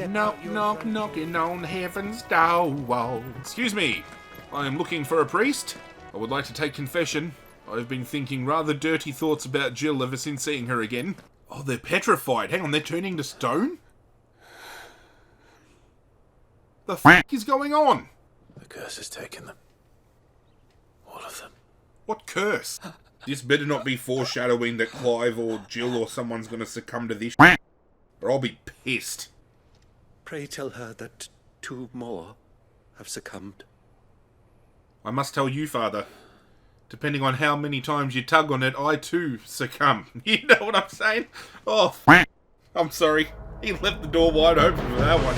Knock, knock, knocking on heaven's door. Excuse me, I am looking for a priest. I would like to take confession. I've been thinking rather dirty thoughts about Jill ever since seeing her again. Oh, they're petrified. Hang on, they're turning to stone? The f*** is going on? The curse has taken them. All of them. What curse? This better not be foreshadowing that Clive or Jill or someone's going to succumb to this shit, or I'll be pissed. Pray tell her that 2 more have succumbed. I must tell you, Father, depending on how many times you tug on it, I too succumb. You know what I'm saying? Oh, I'm sorry. He left the door wide open for that one.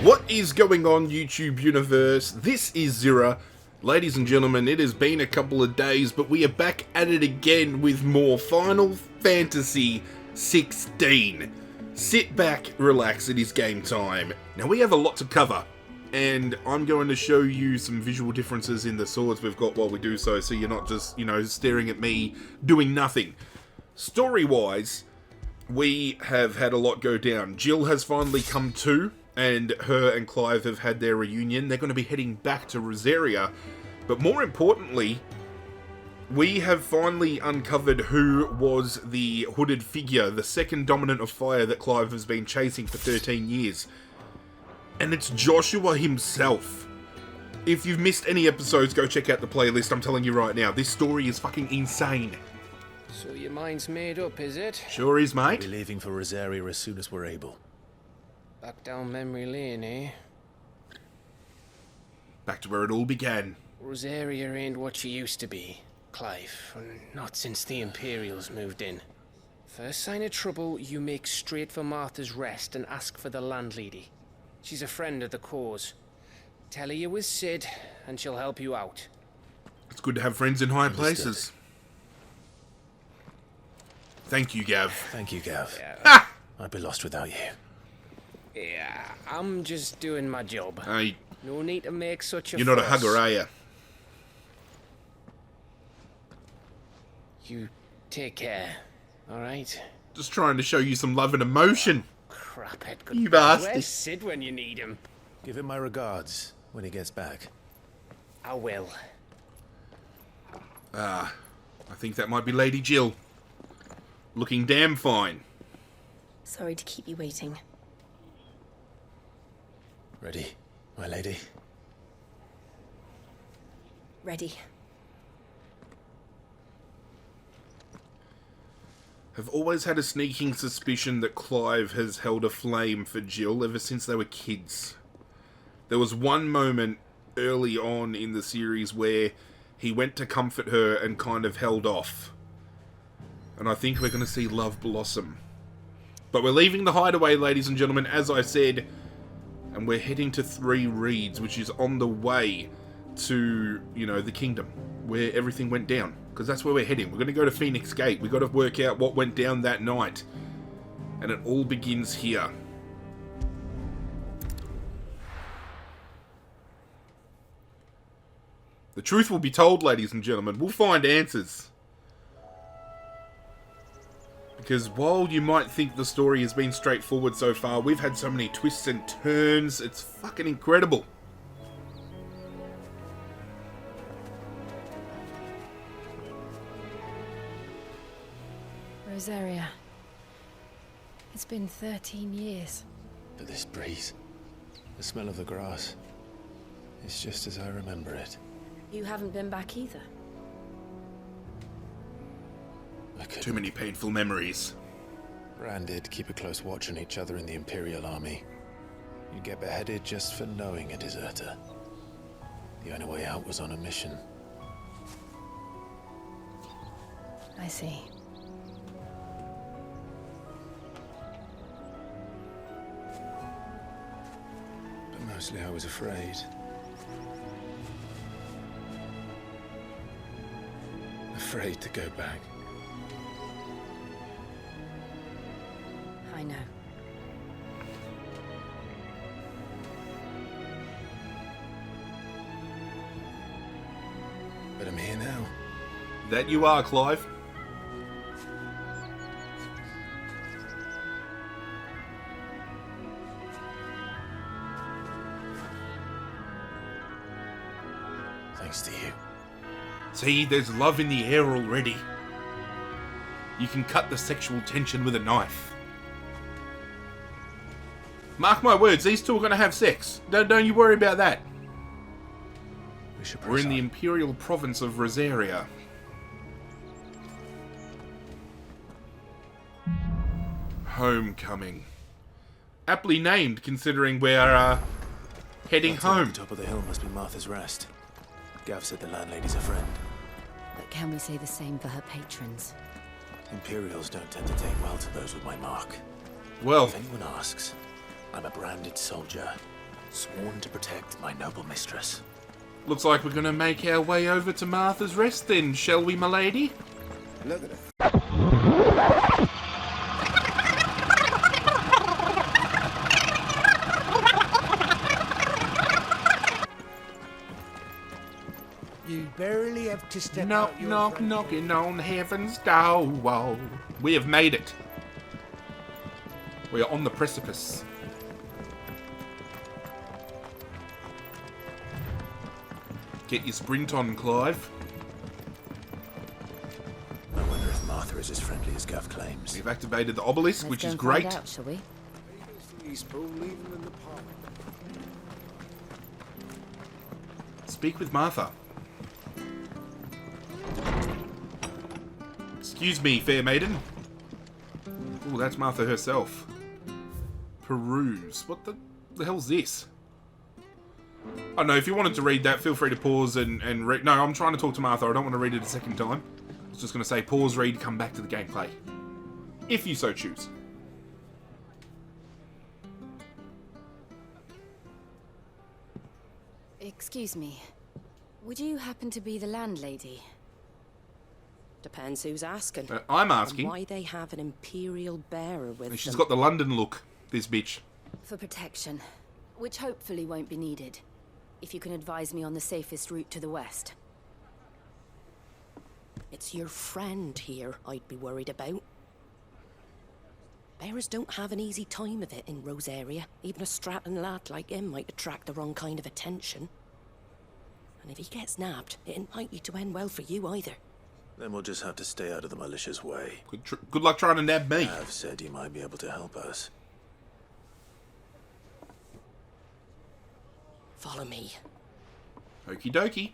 What is going on, YouTube universe? This is Zirra. Ladies and gentlemen, it has been a couple of days, but we are back at it again with more Final Fantasy XVI. Sit back, relax, it is game time. Now, we have a lot to cover, and I'm going to show you some visual differences in the swords we've got while we do so you're not just, staring at me doing nothing. Story-wise, we have had a lot go down. Jill has finally come to, and her and Clive have had their reunion. They're going to be heading back to Rosaria. But more importantly, we have finally uncovered who was the hooded figure, the second dominant of fire that Clive has been chasing for 13 years. And it's Joshua himself. If you've missed any episodes, go check out the playlist. I'm telling you right now, this story is fucking insane. So your mind's made up, is it? Sure is, mate. We'll be leaving for Rosaria as soon as we're able. Back down memory lane, eh? Back to where it all began. Rosaria ain't what she used to be, Clive. Not since the Imperials moved in. First sign of trouble, you make straight for Martha's Rest and ask for the landlady. She's a friend of the cause. Tell her you was Sid, and she'll help you out. It's good to have friends in high places. Thank you, Gav. Thank you, Gav. Yeah. I'd be lost without you. Yeah, I'm just doing my job. Hey, No need to make such a you're not a fuss. hugger, are you? You take care, alright? Just trying to show you some love and emotion. Craphead. Good. You bastard. Where's Sid when you need him? Give him my regards when he gets back. I will. I think that might be Lady Jill. Looking damn fine. Sorry to keep you waiting. Ready, my lady? Ready. I've always had a sneaking suspicion that Clive has held a flame for Jill ever since they were kids. There was one moment early on in the series where he went to comfort her and kind of held off. And I think we're going to see love blossom. But we're leaving the hideaway, ladies and gentlemen, as I said, and we're heading to 3 Reeds, which is on the way to, the kingdom, where everything went down. Because that's where we're heading. We're going to go to Phoenix Gate. We've got to work out what went down that night. And it all begins here. The truth will be told, ladies and gentlemen. We'll find answers. Because while you might think the story has been straightforward so far, we've had so many twists and turns. It's fucking incredible. Rosaria. It's been 13 years. But this breeze, the smell of the grass, it's just as I remember it. You haven't been back either. Too many painful memories. Rand did keep a close watch on each other in the Imperial Army. You'd get beheaded just for knowing a deserter. The only way out was on a mission. I see. But mostly I was afraid. Afraid to go back. I know. I'm here now. That you are, Clive. Thanks to you. See, there's love in the air already. You can cut the sexual tension with a knife. Mark my words, these two are going to have sex. Don't you worry about that. We should We're in the imperial province of Rosaria. Homecoming. Aptly named, considering we're heading That at home. the top of the hill must be Martha's Rest. Gav said the landlady's a friend. But can we say the same for her patrons? Imperials don't tend to take well to those with my mark. Well, If anyone asks, I'm a branded soldier, sworn to protect my noble mistress. looks like we're going to make our way over to Martha's Rest then, shall we, milady? Look at it. You barely have to step Knock, out your knock, front door. knocking on heaven's door. We have made it. We are on the precipice. Get your sprint on, Clive. I wonder if Martha is as friendly as Gav claims. We've activated the obelisk, Let's which go is and great. find out, shall we? Peaceful, leave them in the park. Speak with Martha. Excuse me, fair maiden. Oh, that's Martha herself. Peruse. What the hell's this? I don't know, if you wanted to read that, feel free to pause and read. No, I'm trying to talk to Martha. I don't want to read it a second time. I was just going to say pause, read, come back to the gameplay. If you so choose. Excuse me. Would you happen to be the landlady? Depends who's asking. I'm And asking. why they have an imperial bearer with She's them. got the London look, this bitch. For protection, which hopefully won't be needed. If you can advise me on the safest route to the west. It's your friend here I'd be worried about. Bearers don't have an easy time of it in Rosaria. Even a strapping lad like him might attract the wrong kind of attention. And if he gets nabbed, it ain't likely to end well for you either. Then we'll just have to stay out of the malicious way. Good luck trying to nab me. Gav said he might be able to help us. Follow me. Okie dokie.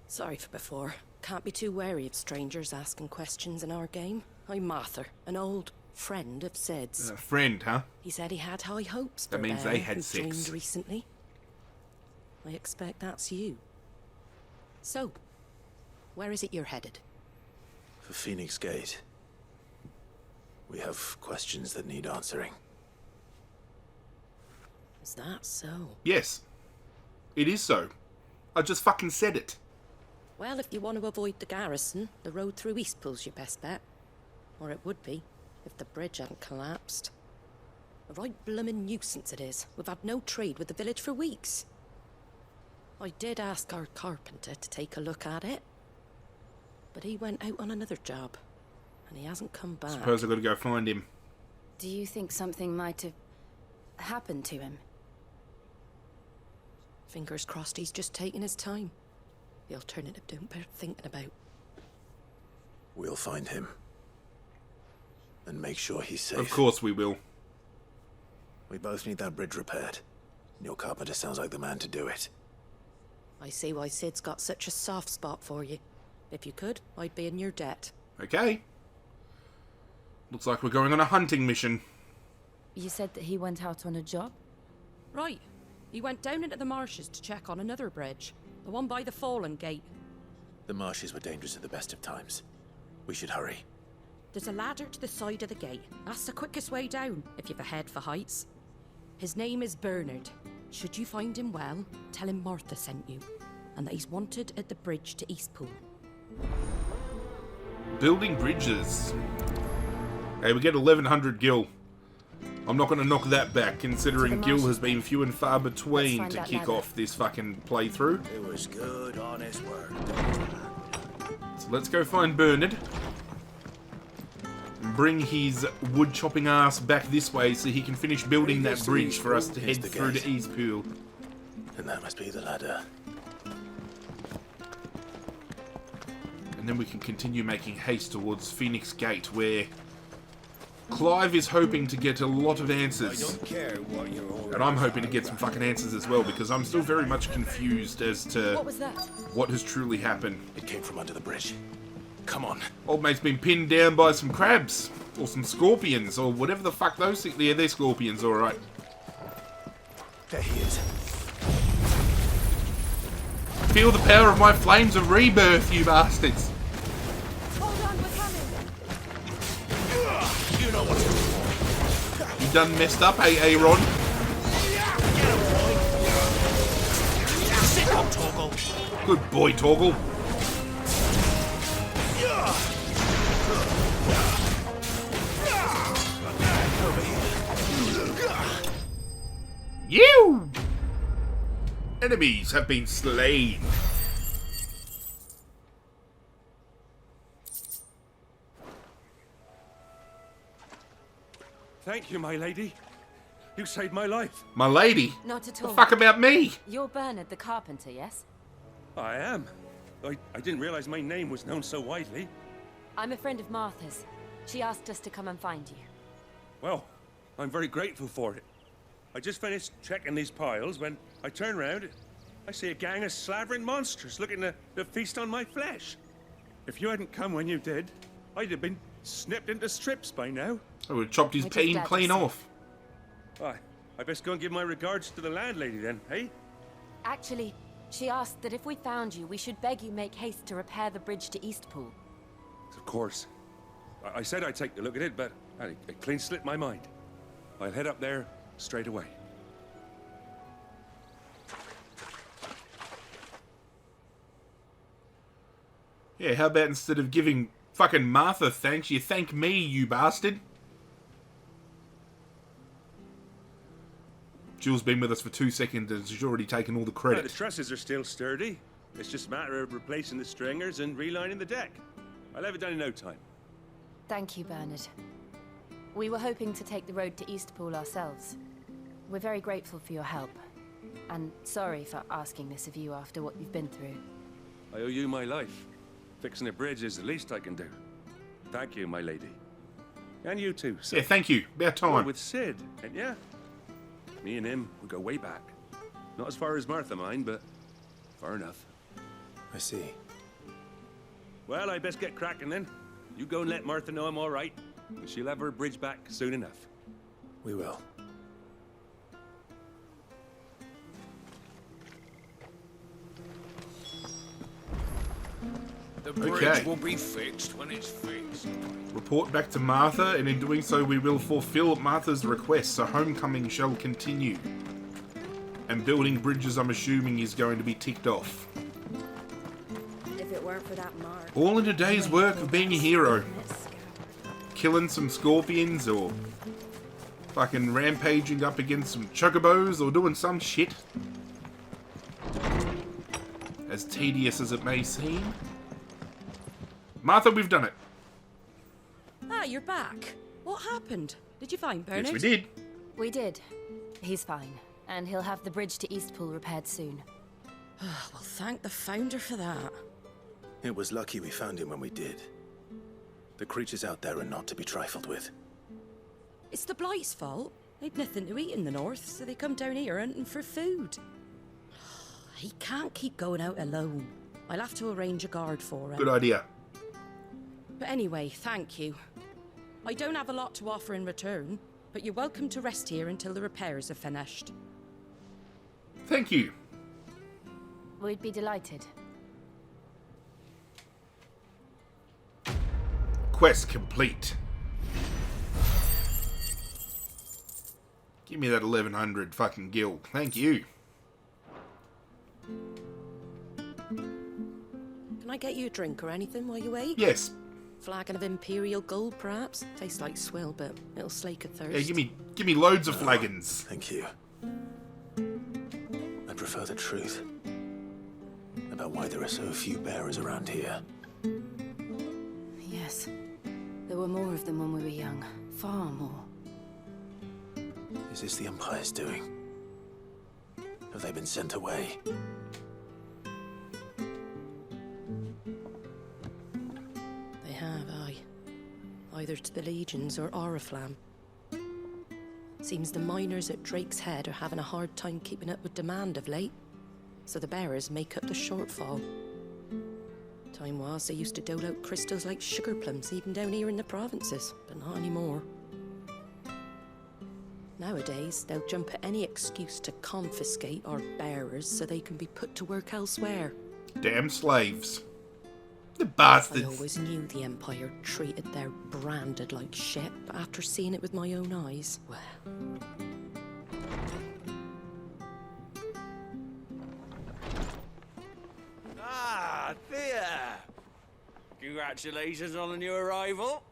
Sorry for before. Can't be too wary of strangers asking questions in our game. I'm Martha, an old friend of Sid's. Friend, huh? He said he had high hopes for That means Bear, they had who sex. joined recently. I expect that's you. So, where is it you're headed? For Phoenix Gate, we have questions that need answering. Is that so? Yes. It is so. I just fucking said it. Well, if you want to avoid the garrison, the road through Eastpool's your best bet. Or it would be, if the bridge hadn't collapsed. A right bloomin' nuisance it is. We've had no trade with the village for weeks. I did ask our carpenter to take a look at it. But he went out on another job. And he hasn't come back. Suppose I've got to go find him. Do you think something might have happened to him? Fingers crossed he's just taking his time. The alternative don't bear thinking about. We'll find him. And make sure he's safe. Of course we will. We both need that bridge repaired. And your carpenter sounds like the man to do it. I see why Sid's got such a soft spot for you. If you could, I'd be in your debt. Okay. Looks like we're going on a hunting mission. You said that he went out on a job? Right. He went down into the marshes to check on another bridge. The one by the Fallen Gate. The marshes were dangerous at the best of times. We should hurry. There's a ladder to the side of the gate. That's the quickest way down, if you've a head for heights. His name is Bernard. Should you find him well, tell him Martha sent you. And that he's wanted at the bridge to Eastpool. Building bridges. Hey, we get 1100 gil I'm not going to knock that back, considering Gil has been few and far between find to that kick ladder. off this fucking playthrough. It was good, honest work. So let's go find Bernard. And bring his wood chopping ass back this way so he can finish building that bridge for us to head the through gate. to Eastpool. And that must be the ladder. And then we can continue making haste towards Phoenix Gate, where Clive is hoping to get a lot of I answers. don't care what you're already And I'm hoping to get some fucking answers as well, because I'm still very much confused as to What was that? what has truly happened. It came from under the bridge. Come on. Old mate's been pinned down by some crabs, or some scorpions, or whatever the fuck those things. Yeah, they're scorpions, alright. There he is. Feel the power of my flames of rebirth, you bastards. Hold on, we're coming. You know what? You done messed up, hey Aaron? Sit up, Toggle. Good boy, Torgal. You! Enemies have been slain. Thank you, my lady. You saved my life. My lady? Not at The all. fuck about me? You're Bernard the carpenter, yes? I am. I didn't realize my name was known so widely. I'm a friend of Martha's. She asked us to come and find you. Well, I'm very grateful for it. I just finished checking these piles when I turn round. I see a gang of slavering monsters looking to feast on my flesh. If you hadn't come when you did, I'd have been snipped into strips by now. I would have chopped his We're just peen glad clean you're safe. off. Why, I best go and give my regards to the landlady then, eh? Actually, she asked that if we found you, we should beg you make haste to repair the bridge to Eastpool. Of course. I said I'd take a look at it, but it clean slipped my mind. I'll head up there straight away. Yeah, how about instead of giving fucking Martha thanks, you thank me, you bastard? Jill's been with us for 2 seconds and she's already taken all the Well, credit. the trusses are still sturdy. It's just a matter of replacing the stringers and relining the deck. I'll have it done in no time. Thank you, Bernard. We were hoping to take the road to Eastpool ourselves. We're very grateful for your help. And sorry for asking this of you after what you've been through. I owe you my life. Fixing a bridge is the least I can do. Thank you, my lady. And you too, sir. Yeah, thank you. About Well, time. with Sid, and yeah. Me and him, we go way back. Not as far as Martha, mind, but far enough. I see. Well, I best get cracking then. You go and let Martha know I'm all right. And she'll have her bridge back soon enough. We will. The bridge Okay. will be fixed when it's fixed. Report back to Martha, and in doing so we will fulfill Martha's request, so homecoming shall continue. And building bridges, I'm assuming, is going to be ticked off. If it weren't for that mark. All in a day's work of being a hero. Killing some scorpions, or fucking rampaging up against some chocobos, or doing some shit. As tedious as it may seem. Martha, we've done it. Ah, you're back. What happened? Did you find Bernard? Yes, we did. We did. He's fine. And he'll have the bridge to Eastpool repaired soon. Well, thank the founder for that. It was lucky we found him when we did. The creatures out there are not to be trifled with. It's the Blight's fault. They'd nothing to eat in the north, so they come down here hunting for food. He can't keep going out alone. I'll have to arrange a guard for him. Good idea. But anyway, thank you. I don't have a lot to offer in return, but you're welcome to rest here until the repairs are finished. Thank you. We'd be delighted. Quest complete. Give me that 1100 fucking gil. Thank you. Can I get you a drink or anything while you wait? Yes. Flagon of Imperial gold, perhaps? Tastes like swill, but it'll slake a thirst. Yeah, give me loads of flagons. Thank you. I prefer the truth about why there are so few bearers around here. Yes. There were more of them when we were young. Far more. Is this the Empire's doing? Have they been sent away? They have, aye. Either to the Legions or Oriflamme. Seems the miners at Drake's Head are having a hard time keeping up with demand of late, so the bearers make up the shortfall. Time was they used to dole out crystals like sugar plums even down here in the provinces, but not anymore. Nowadays, they'll jump at any excuse to confiscate our bearers so they can be put to work elsewhere. Damn slaves. The I bastards. always knew the Empire treated their branded like shit, but after seeing it with my own eyes, well... Ah, there. Congratulations on the new arrival.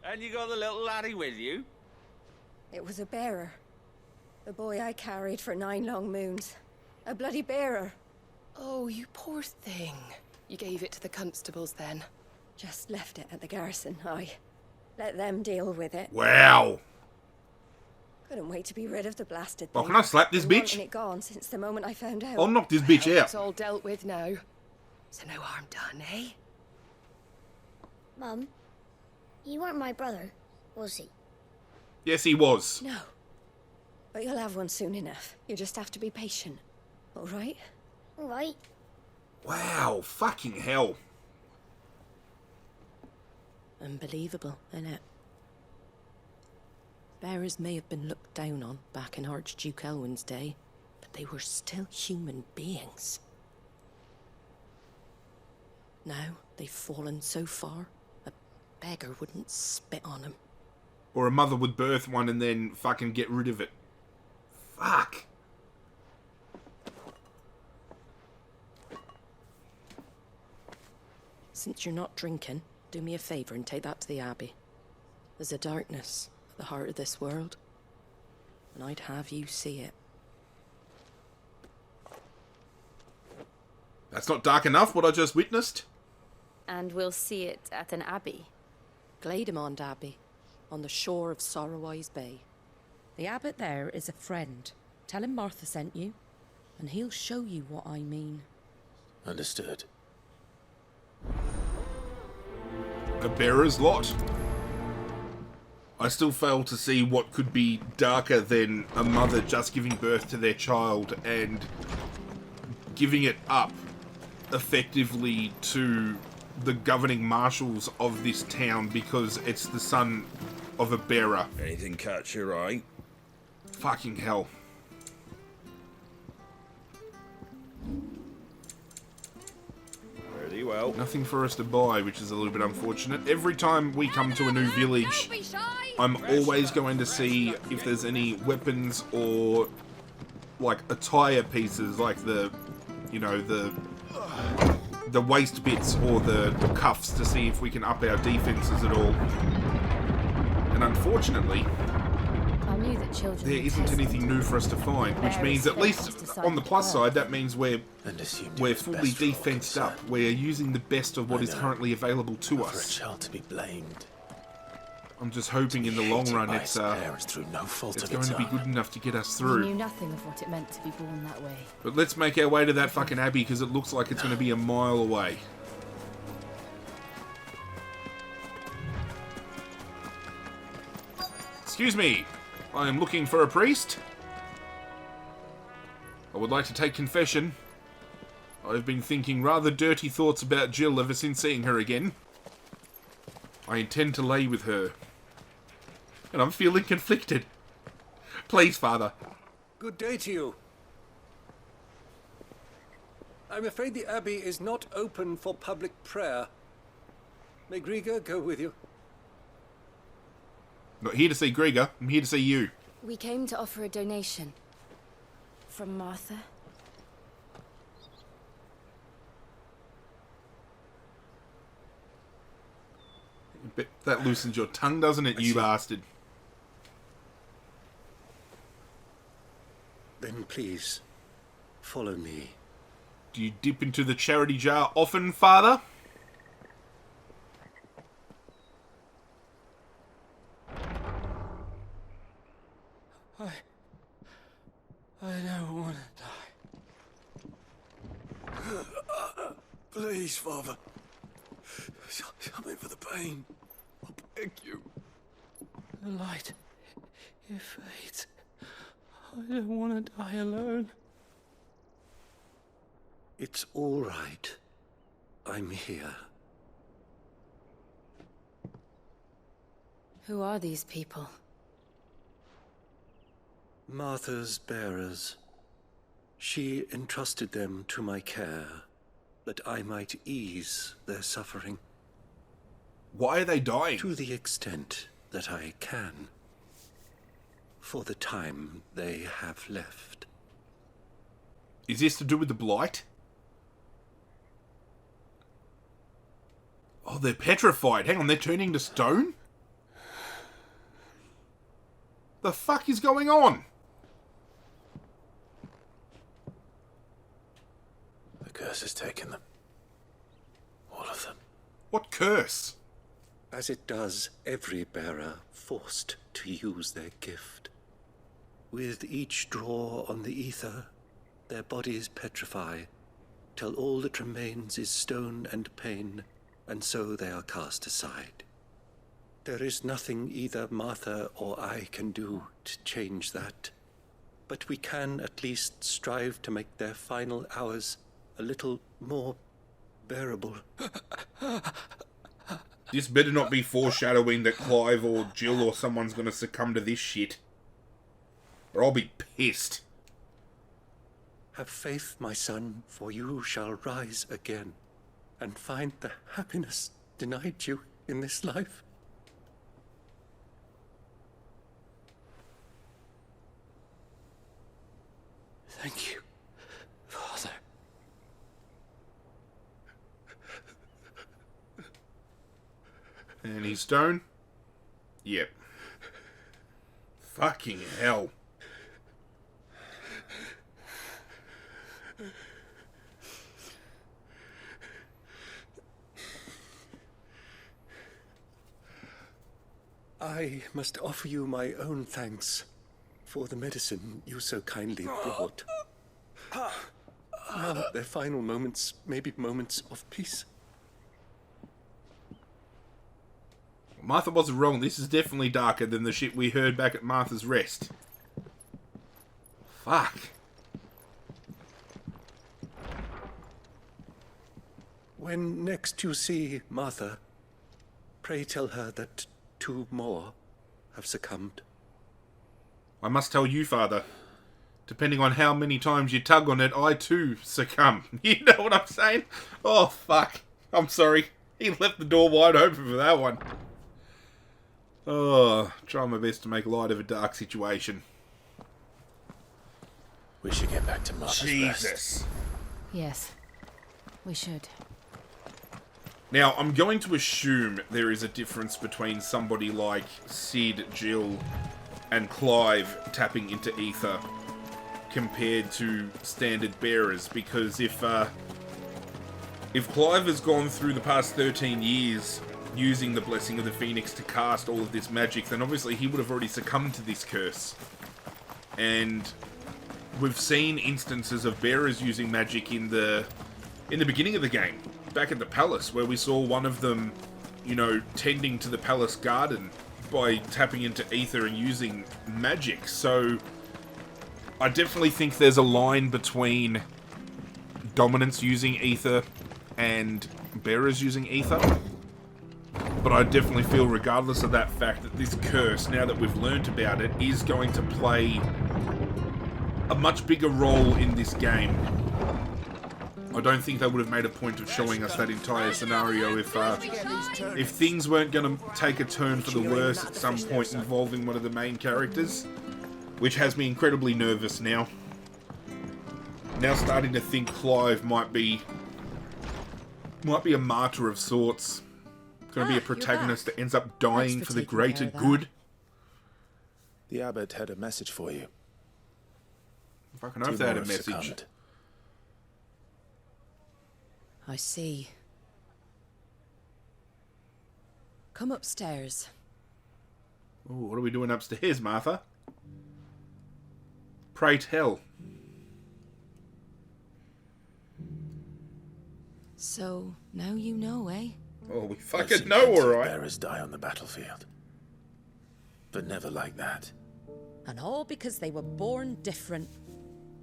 And you got the little laddie with you? It was a bearer. The boy I carried for 9 long moons. A bloody bearer. Oh, you poor thing. You gave it to the constables then? Just left it at the garrison, aye. Let them deal with it. Wow. Couldn't wait to be rid of the blasted Well, thing. can I slap this Been bitch? wanting it gone since the moment I found out. I'll knock this bitch Well, out. it's all dealt with now. So no harm done, eh? Mum, you weren't my brother, was he? Yes, he was. No. But you'll have one soon enough. You just have to be patient. All right? All right. Wow, fucking hell. Unbelievable, innit? Bearers may have been looked down on back in Archduke Elwin's day, but they were still human beings. Now they've fallen so far, a beggar wouldn't spit on them. Or a mother would birth one and then fucking get rid of it. Fuck. Since you're not drinking, do me a favour and take that to the Abbey. There's a darkness at the heart of this world, and I'd have you see it. That's not dark enough, what I just witnessed. And we'll see it at an abbey. Glademond Abbey, on the shore of Sorrowwise Bay. The abbot there is a friend. Tell him Martha sent you, and he'll show you what I mean. Understood. A bearer's lot. I still fail to see what could be darker than a mother just giving birth to their child and giving it up effectively to the governing marshals of this town because it's the son of a bearer. Anything catch your eye? Fucking hell. Very well. Nothing for us to buy, which is a little bit unfortunate. Every time we come to a new village, I'm always going to see if there's any weapons or like attire pieces, like the, you know, the waist bits or the cuffs to see if we can up our defenses at all. And unfortunately, I knew that children there were isn't tested. anything new for us to find, which means at least on the plus side, that means we're fully defensed up. We're using the best of what is currently available to For a us. child to be blamed. I'm just hoping in the long run it's through no fault it's of going its to be own. good enough to get us We knew through. nothing of what it meant to be born that way. But let's make our way to that fucking abbey because it looks like it's going to be a mile away. Excuse me, I am looking for a priest. I would like to take confession. I've been thinking rather dirty thoughts about Jill ever since seeing her again. I intend to lay with her. And I'm feeling conflicted. Please, Father. Good day to you. I'm afraid the Abbey is not open for public prayer. May Grieger go with you? Not here to see Grieger, I'm here to see you. We came to offer a donation. From Martha. Bet that loosens your tongue, doesn't it, you bastard? Then please, follow me. Do you dip into the charity jar often, Father? I don't want to die. Please, Father. Something for the pain. I beg you. The light, it fades. I don't want to die alone. It's all right. I'm here. Who are these people? Martha's bearers. She entrusted them to my care, that I might ease their suffering. Why are they dying? To the extent that I can. For the time they have left. Is this to do with the blight? Oh, they're petrified. Hang on, they're turning to stone? The fuck is going on? The curse has taken them. All of them. What curse? As it does every bearer forced to use their gift. With each draw on the ether, their bodies petrify, till all that remains is stone and pain, and so they are cast aside. There is nothing either Martha or I can do to change that, but we can at least strive to make their final hours a little more bearable. This better not be foreshadowing that Clive or Jill or someone's gonna succumb to this shit. Or I'll be pissed. Have faith, my son, for you shall rise again, and find the happiness denied you in this life. Thank you, Father. And he's stone? Yep. Fucking hell. I must offer you my own thanks for the medicine you so kindly brought. Now their final moments may be moments of peace. Martha wasn't wrong. This is definitely darker than the shit we heard back at Martha's Rest. Fuck. When next you see Martha, pray tell her that 2 more have succumbed. I must tell you, Father, depending on how many times you tug on it, I too succumb. You know what I'm saying? Oh, fuck. I'm sorry. He left the door wide open for that one. Oh, trying my best to make light of a dark situation. We should get back to Martha's Jesus. Rest. Yes, we should. Now, I'm going to assume there is a difference between somebody like Sid, Jill, and Clive tapping into ether compared to standard bearers, because if Clive has gone through the past 13 years using the Blessing of the Phoenix to cast all of this magic, then obviously he would have already succumbed to this curse. And we've seen instances of bearers using magic in the beginning of the game, back at the palace, where we saw one of them, you know, tending to the palace garden by tapping into ether and using magic. So I definitely think there's a line between dominants using ether and bearers using ether. But I definitely feel, regardless of that fact, that this curse, now that we've learnt about it, is going to play a much bigger role in this game. I don't think they would have made a point of showing us that entire scenario if things weren't going to take a turn for the worse at some point involving one of the main characters, which has me incredibly nervous now. Now starting to think Clive might be a martyr of sorts. It's going to be a protagonist that ends up dying Thanks for for the taking greater care of that. good. The abbot had a message for you. I fucking hope they had a message. Succumbed. I see. Come upstairs. Ooh, what are we doing upstairs, Martha? Pray tell. So, now you know, eh? Oh, we I've fucking seen know, plenty of alright. bearers die on the battlefield. But never like that. And all because they were born different.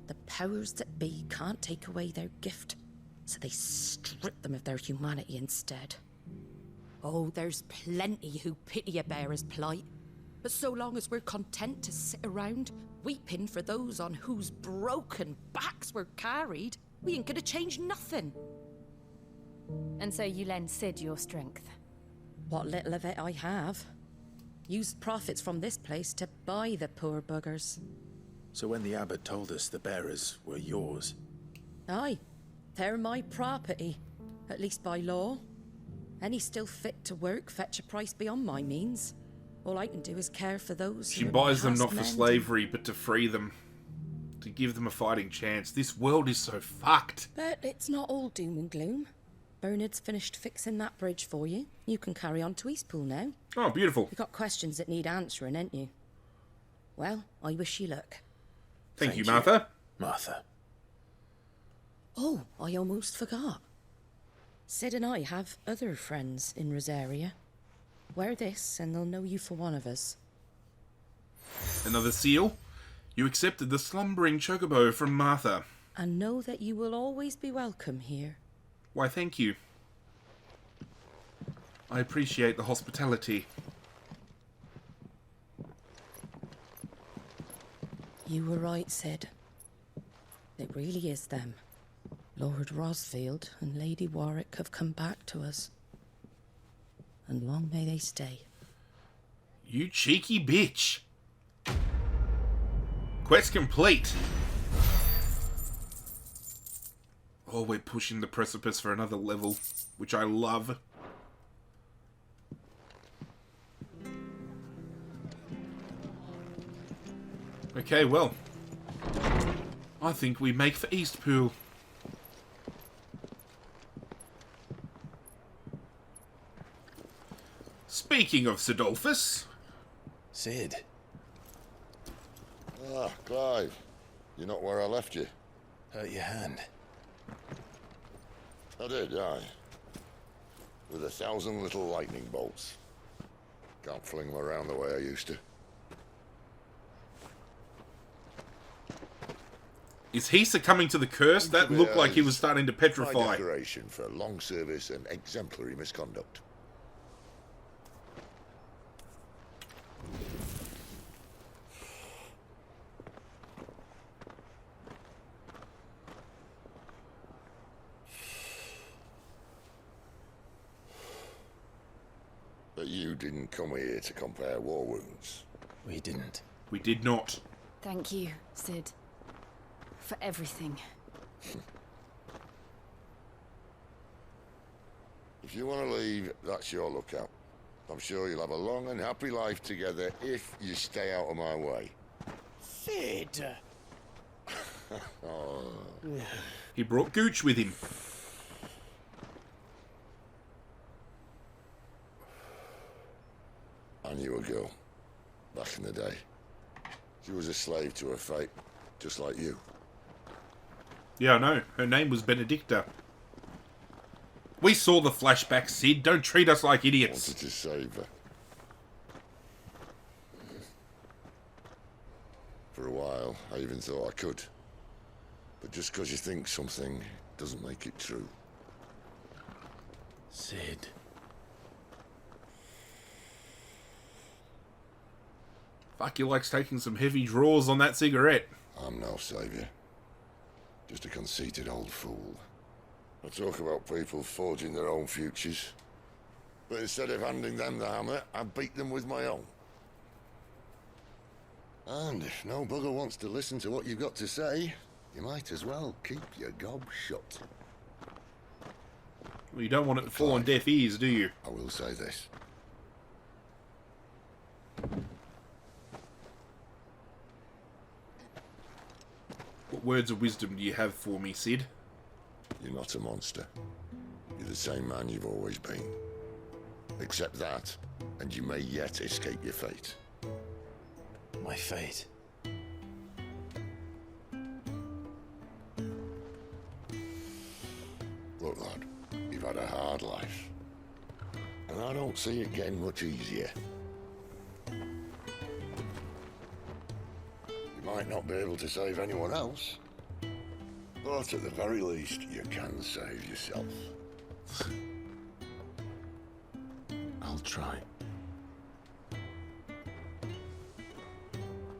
The powers that be can't take away their gift, so they strip them of their humanity instead. Oh, there's plenty who pity a bearer's plight. But so long as we're content to sit around, weeping for those on whose broken backs we're carried, we ain't gonna change nothing. And so you lend Sid your strength. What little of it I have. Used profits from this place to buy the poor buggers. So when the abbot told us the bearers were yours, Aye, they're my property, at least by law. Any still fit to work fetch a price beyond my means. All I can do is care for those She who are buys them past not for mending. slavery, but to free them. To give them a fighting chance. This world is so fucked. But it's not all doom and gloom. Bernard's finished fixing that bridge for you. You can carry on to Eastpool now. Oh, beautiful. You got questions that need answering, ain't you? Well, I wish you luck. Thank you, Martha. Martha. Oh, I almost forgot. Sid and I have other friends in Rosaria. Wear this and they'll know you for one of us. Another seal. You accepted the slumbering chocobo from Martha. And know that you will always be welcome here. Why, thank you. I appreciate the hospitality. You were right, Sid. It really is them. Lord Rosfield and Lady Warwick have come back to us. And long may they stay. You cheeky bitch. Quest complete. Oh, we're pushing the precipice for another level, which I love. Okay, well, I think we make for Eastpool. Speaking of Sidolphus... Sid. Ah, Clive. You're not where I left you. Hurt your hand. I did, aye. With 1,000 little lightning bolts. Can't fling them around the way I used to. Is he succumbing to the curse? That looked like he was starting to My petrify. decoration for long service and exemplary misconduct. But you didn't come here to compare war wounds. We didn't. We did not. Thank you, Sid. For everything. If you want to leave, that's your lookout. I'm sure you'll have a long and happy life together if you stay out of my way. Sid! Oh. He brought Gooch with him. I knew a girl, back in the day. She was a slave to her fate, just like you. Yeah, I know. Her name was Benedicta. We saw the flashback, Sid. Don't treat us like idiots. Wanted to save her. For a while, I even thought I could. But just because you think something doesn't make it true. Sid. Fuck, you likes taking some heavy draws on that cigarette. I'm no savior. Just a conceited old fool. I talk about people forging their own futures. But instead of handing them the hammer, I beat them with my own. And if no bugger wants to listen to what you've got to say, you might as well keep your gob shut. Well, you don't want it to fall on deaf ears, do you? I will say this. What words of wisdom do you have for me, Sid? You're not a monster. You're the same man you've always been. Accept that, and you may yet escape your fate. My fate? Look, lad, you've had a hard life. And I don't see it getting much easier. You might not be able to save anyone else, but at the very least, you can save yourself. I'll try.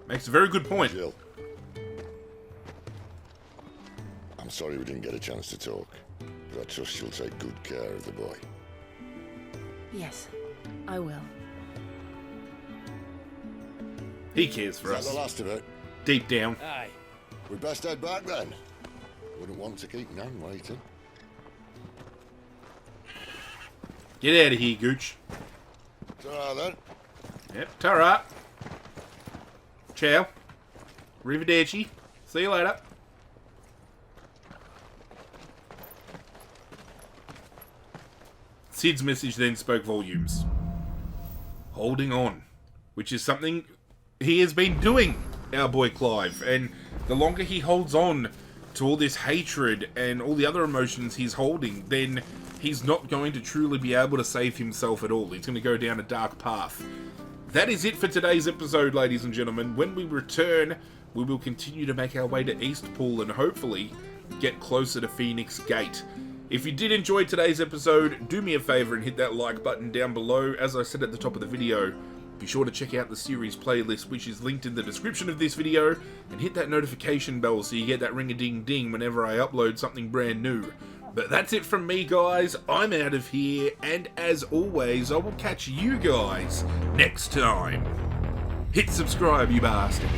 Makes a very good point. Jill, I'm sorry we didn't get a chance to talk, but I trust you'll take good care of the boy. Yes, I will. He cares for Is us. that the last of it? Deep down. Aye. We best head back then. Wouldn't want to keep Nan waiting. Get out of here, Gooch. Ta-ra then. Yep, ta-ra. Ciao. Arrivederci. See you later. Sid's message then spoke volumes. Holding on. Which is something he has been doing, our boy Clive. And the longer he holds on to all this hatred and all the other emotions he's holding, then he's not going to truly be able to save himself at all. He's going to go down a dark path. That is it for today's episode, ladies and gentlemen. When we return, we will continue to make our way to Eastpool and hopefully get closer to Phoenix Gate. If you did enjoy today's episode, do me a favour and hit that like button down below. As I said at the top of the video, be sure to check out the series playlist, which is linked in the description of this video, and hit that notification bell so you get that ring-a-ding-ding whenever I upload something brand new. But that's it from me, guys. I'm out of here, and as always, I will catch you guys next time. Hit subscribe, you bastard.